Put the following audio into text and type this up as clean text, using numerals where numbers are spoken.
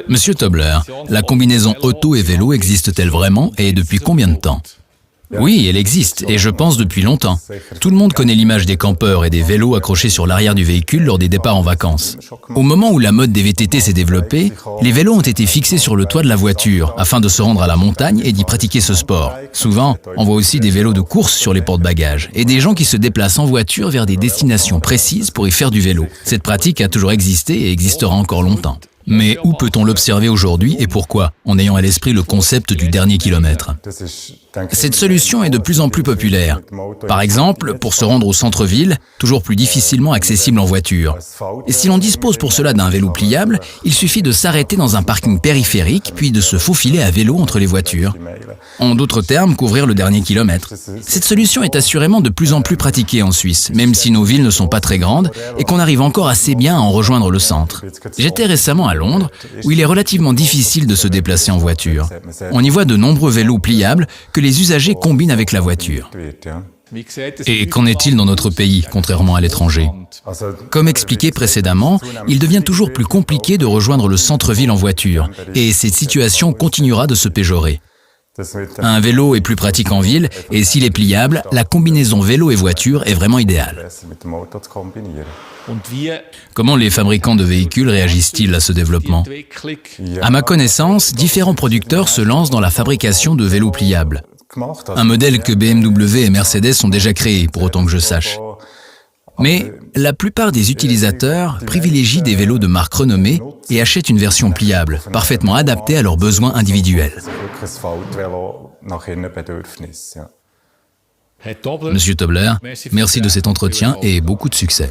Monsieur Tobler, la combinaison auto et vélo existe-t-elle vraiment et depuis combien de temps? Oui, elle existe, et je pense depuis longtemps. Tout le monde connaît l'image des campeurs et des vélos accrochés sur l'arrière du véhicule lors des départs en vacances. Au moment où la mode des VTT s'est développée, les vélos ont été fixés sur le toit de la voiture afin de se rendre à la montagne et d'y pratiquer ce sport. Souvent, on voit aussi des vélos de course sur les porte-bagages et des gens qui se déplacent en voiture vers des destinations précises pour y faire du vélo. Cette pratique a toujours existé et existera encore longtemps. Mais où peut-on l'observer aujourd'hui et pourquoi, en ayant à l'esprit le concept du dernier kilomètre? Cette solution est de plus en plus populaire. Par exemple, pour se rendre au centre-ville, toujours plus difficilement accessible en voiture. Et si l'on dispose pour cela d'un vélo pliable, il suffit de s'arrêter dans un parking périphérique, puis de se faufiler à vélo entre les voitures. En d'autres termes, couvrir le dernier kilomètre. Cette solution est assurément de plus en plus pratiquée en Suisse, même si nos villes ne sont pas très grandes et qu'on arrive encore assez bien à en rejoindre le centre. J'étais récemment à Londres, où il est relativement difficile de se déplacer en voiture. On y voit de nombreux vélos pliables que les usagers combinent avec la voiture. Et qu'en est-il dans notre pays, contrairement à l'étranger? Comme expliqué précédemment, il devient toujours plus compliqué de rejoindre le centre-ville en voiture, et cette situation continuera de se péjorer. Un vélo est plus pratique en ville, et s'il est pliable, la combinaison vélo et voiture est vraiment idéale. Comment les fabricants de véhicules réagissent-ils à ce développement? À ma connaissance, différents producteurs se lancent dans la fabrication de vélos pliables. Un modèle que BMW et Mercedes ont déjà créé, pour autant que je sache. Mais la plupart des utilisateurs privilégient des vélos de marque renommée et achètent une version pliable, parfaitement adaptée à leurs besoins individuels. Monsieur Tobler, merci de cet entretien et beaucoup de succès.